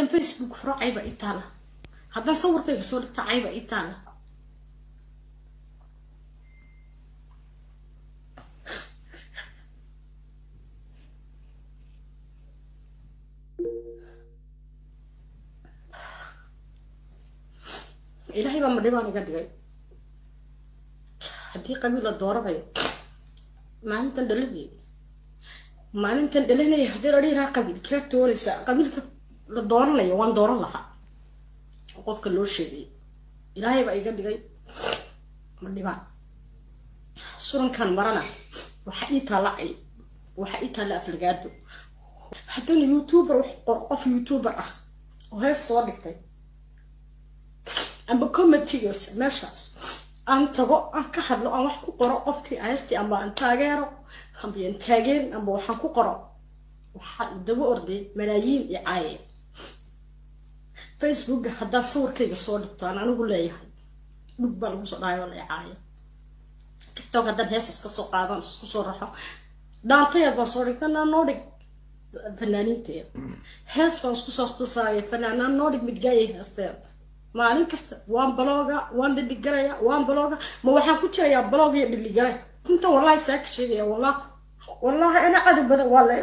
Facebook furo cayba ii taala haddaan sawirkayga soo dhigta cayba ii taala ilaahay baa madhibaan iga dhigay haddii qabiil la dooranayo maalintan dhalinaya haddii la dhihi lahaa qabiil kaa dooraysaa qabiilka la dooranayo waan dooran lahaa qofka loo sheegay ilaahay baa iga dhigay madhibaan surankan marana waxa ii taala aflagaado haddana youtuber qof youtuber ah oo hees soo dhigtay amba commentigaas meeshaas aan tago aan ka hadlo aan wax ku qoro qofkii heestii amba aan taageero amba aan taageerin amba waxaan ku qoro waxaa daba orday malaayiin i caaye Facebook haddaan sawirkayga soo dhigto aan anigu leeyahay dhug baa lagu soo dhaayoo la caaye TikTok haddaan heesas ka soo qaadan isku soo raxo dhaantayaad baan soo dhigta naan noo dhig fanaaniinteeda hees baan isku soo dulsaayay fanaanaan noo dhig midgaayay heesteeda maalin kasta waan balooga waan dhiligaraya waan balooga ma waxaan ku jirayaa balooga iyo dhiligaray inta wallahi saaka sheegaya wallahi ana cadu badan wallahi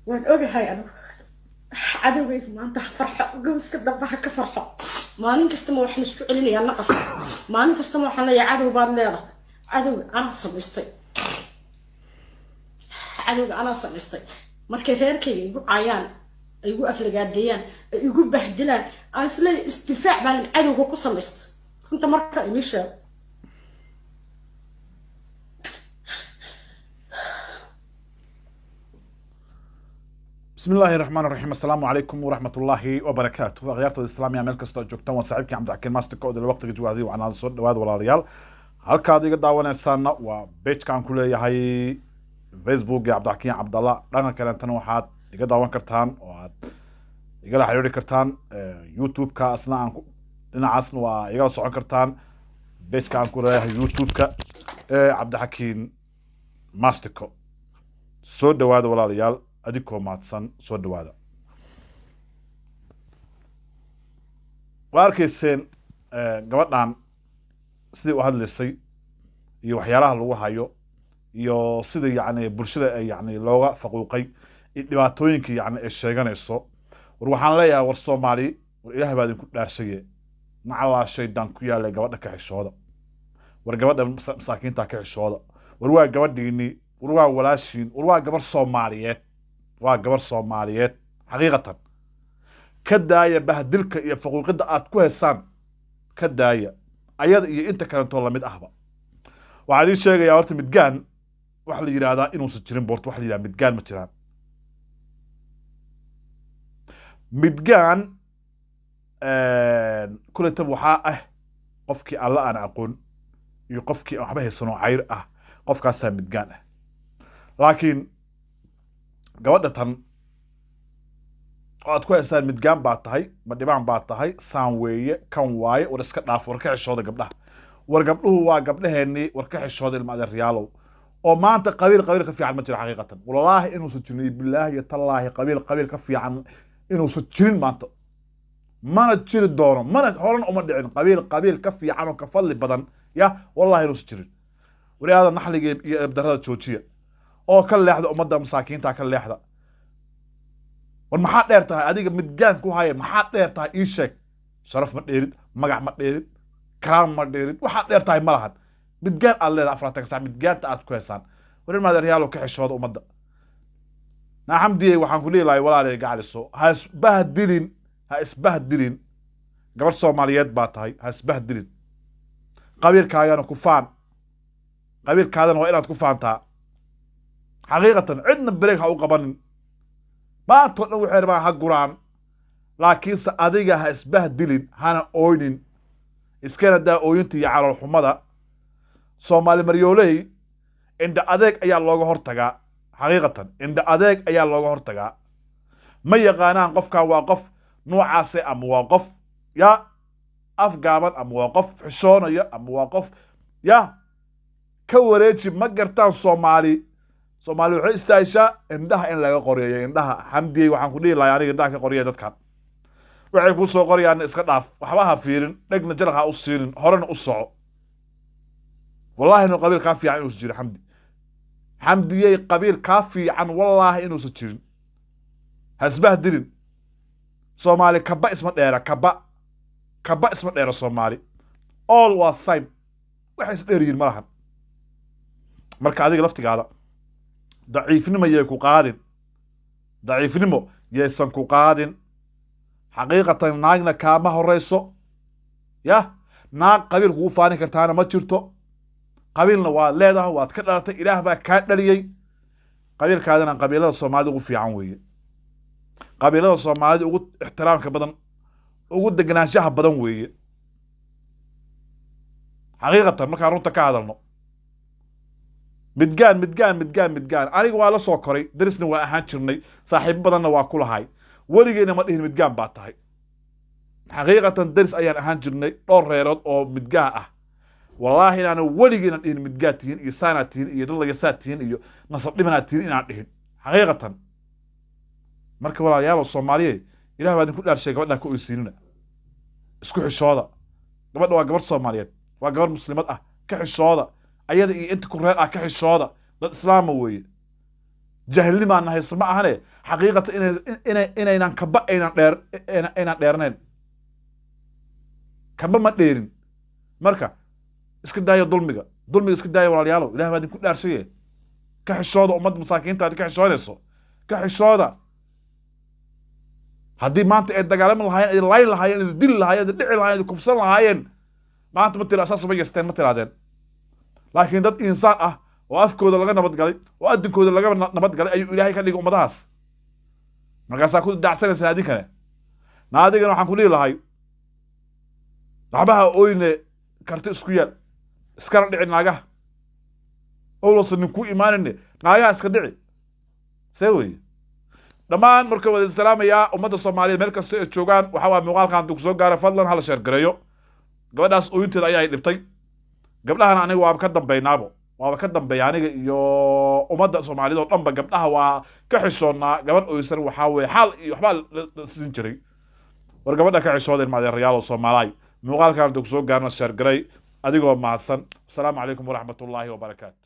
waan ogahay anu cadowgayga maanta farxo gowska dambaha ka farxo maalin kasta ma waxaan isku celinayaa naqas maalin kasta ma waxaan leeyahay cadow baad leedahay cadowga anaa samaystay markay reerkayga igu caayaan ay igu aflagaadeeyaan ay igu bahdilaan aan isla isdifaac baan cadowga ku samaystay runta marka inii sheego بسم الله الرحمن الرحيم السلام عليكم ورحمة الله وبركاته غيرت الإسلامية ملك استو جوجتان وصاحبكي عبد الحكيم ماستر إلى الوقت جوادي وعنا صوت دواد ولا ريال halka adiga daawanaysan waa page kan ku leeyahay Facebook عبد الحكيم عبد الله dhanka kale tan waxaad iga daawan kartaan oo aad igala xiriiri kartaan YouTube ka asna aan dhinacaasna waa igala socon kartaan page kan ku leeyahay YouTube ka عبد الحكيم ماستر soo dhawaada walaalayaal adikoo maadsan soo dhawaada waa arkayseen gabadhan sidii u hadlaysay iyo waxyaalaha lagu hayo iyo sida yacni bulshada ay yacni looga faquuqay dhibaatooyinka yacni ay sheeganayso war waxaan leeyahay war Soomaali war ilaahay baa idinku dhaarshaye nacala shaydan ku yaalay gabadha ka xishooda war gabadha masaakiinta ka xishooda war waa gabadhiini war waa walaashiin war waa gabar Soomaaliyeed waa gabar Soomaaliyeed xaqiiqatan ka daaya bahdilka iyo faquuqida aad ku heesaan ka daaya ayada iyo inta kale too lamid ahba waxaan idin sheegayaa horta midgaan wax la yiraahdaa inuusan jirin boort wax la yiraahdaa midgaan ma jiraan midgaan kuleetab waxaa ah qofkii alla aan aqoon iyo qofkii waxba haysanoo cayr ah qofkaasaa midgaan ah laakiin gabadha tan aad ku heesaan midgaan baa tahay ma dhibaan baa tahay saan weeye kan waaye war iska dhaaf war ka xishooda gabdhaha war gabdhuhu waa gabdhaheennii war ka xishooda ilma adeeryaalow oo maanta qabiil ka fiican ma jira xaqiiqatan wallaahi inuusan jirin billaahi iyo tallaahi qabiil ka fiican inuusan jirin maanta mana jiri doono mana horan uma dhicin qabiil ka fiican oo ka fadli badan ya wallaahi inuusan jirin wariyaada naxliga iyo abdarada joojiya oo ka leexda ummadda masaakiinta ka leexda war maxaa dheer tahay adiga midgaan ku haya maxaa dheer tahay ii sheeg sharaf ma dheerid magac ma dheerid karaam ma dheerid waxaa dheer tahay ma lahan midgaan aad leedahay afartan saac midgaanta aad ku heesaan war ilma adeeryaalo ka xishooda ummadda naxamdiyey waxaan ku leeyahay walaalay gacaliso ha isbahdilin gabar Soomaaliyeed baa tahay ha isbahdilin qabiilkaagana ku faan qabiilkaadana waa inaad ku faantaa xaqiiqatan cidna break ha u qabanin maantoo dhan waxay rabaan ha guraan laakiinse adiga ha isbahdilin hana ooynin iskana daa ooyinta iyo calool xumada Soomaali maryooley indha adeeg ayaa looga hortagaa xaqiiqatan indha adeeg ayaa looga hortagaa ma yaqaanaan qofkan waa qof noocaase ama waa qof ya afgaaban ama waa qof xishoonaya ama waa qof ya ka wareeji ma gartaan soomaali waxay istaayishaa indhaha in laga qoreeyo indhaha xamdiyey waxaan ku dhihi lahay aniga indhaha ka qoriya dadkan waxay ku soo qorayaan iska dhaaf waxba ha fiirin dhegna jalaq ha u siinin horena u soco wallaahi inuu qabiil kaa fiican inuusan jirin xamdiyey qabiil kaa fiican wallaahi inuusan jirin hasbah dilin soomaali kaba isma dheera kaba isma dheera soomaali all waa same waxay is dheer yihiin ma lahan marka adiga laftigaada daciifnimo yay ku qaadin daciifnimo yaysan ku qaadin xaqiiqatan naagna kaama horeyso ya naag qabiil kugu faani kartaana ma jirto qabiilna waad leedahay waad ka dhalatay ilaah baa kaa dhaliyey qabiilkaadana qabiilada soomaalida ugu fiican weeye qabiilada soomaalida ugu ixtiraamka badan ugu deganaanshaha badan weeye xaqiiqatan markaan runta ka hadalno midgaan aniga waa la soo koray darisna waa ahaan jirnay saaxiibo badanna waa ku lahay weligeena ma dhihin midgaan baa tahay xaqiiqatan daris ayaan ahaan jirnay dhowr reerood oo midgaha ah wallaahi inaanan weligeena dhihin midgaa tihiin iyo saanaad tihiin iyo dad lagasaad tihiin iyo nasab dhimanaad tihiin inaan dhihin xaqiiqatan marka walaalayaal soomaaliye ilaah baa idinku dhaarshay gabadhaan ka oysiinina isku xishooda gabadha waa gabar soomaaliyeed waa gabar muslimad ah ka xishooda ayada iyo inta ku reer ah ka xishooda dad islaama weeye jahilnimaana haysa ma ahane xaqiiqatan inaynan kaba aynan dheernayn kaba ma dheerin marka iska daaya dulmiga iska daaya walaalayaalo ilaah baa idinku dhaarshaye ka xishooda ummadda masaakiintaadi ka xishoodayso ka xishooda haddii maanta ay dagaalami lahaayeen ay layn lahaayeen ay dili lahaayeen ay dhici lahaayeen ay kufsan lahaayeen maanta ma tira asaas uma yeesteen ma tiraadeen laakiin dad insaan ah oo afkooda laga nabadgalay oo addinkooda laga nabadgalay ayuu ilaahay ka dhigay ummadahaas markaasaa ku dacsanaysaa adinkane naadigana waxaan ku dhihi lahay waxbaha ooyne karti isku yaal iskana dhici naagaha owlasa ninku imaanine naagaha iska dhici see weye dhammaan marka wada salaamayaa ummadda soomaaliyeed meel kasta ay joogaan waxaa waa muuqaalkan hadduu kusoo gaaro fadlan hala sheergareeyo gabadhaas ooyinteeda ayaa ay dhibtay gabdhahana aniga waaba ka dambaynaabo waaba ka dambeeya aniga iyo ummadda soomaaliyed oo dhanba gabdhaha waa ka xishoonnaa gabadh oysan waxaa weye xaal iyo waxbaa la siin jiray war gabadha ka xishooda ilmaadeerayaal oo soomaalaay muuqaalkan hadduu kusoo gaarna sheergaray adigoo mahadsan asalaamu calaykum waraxmatullaahi wabarakaatu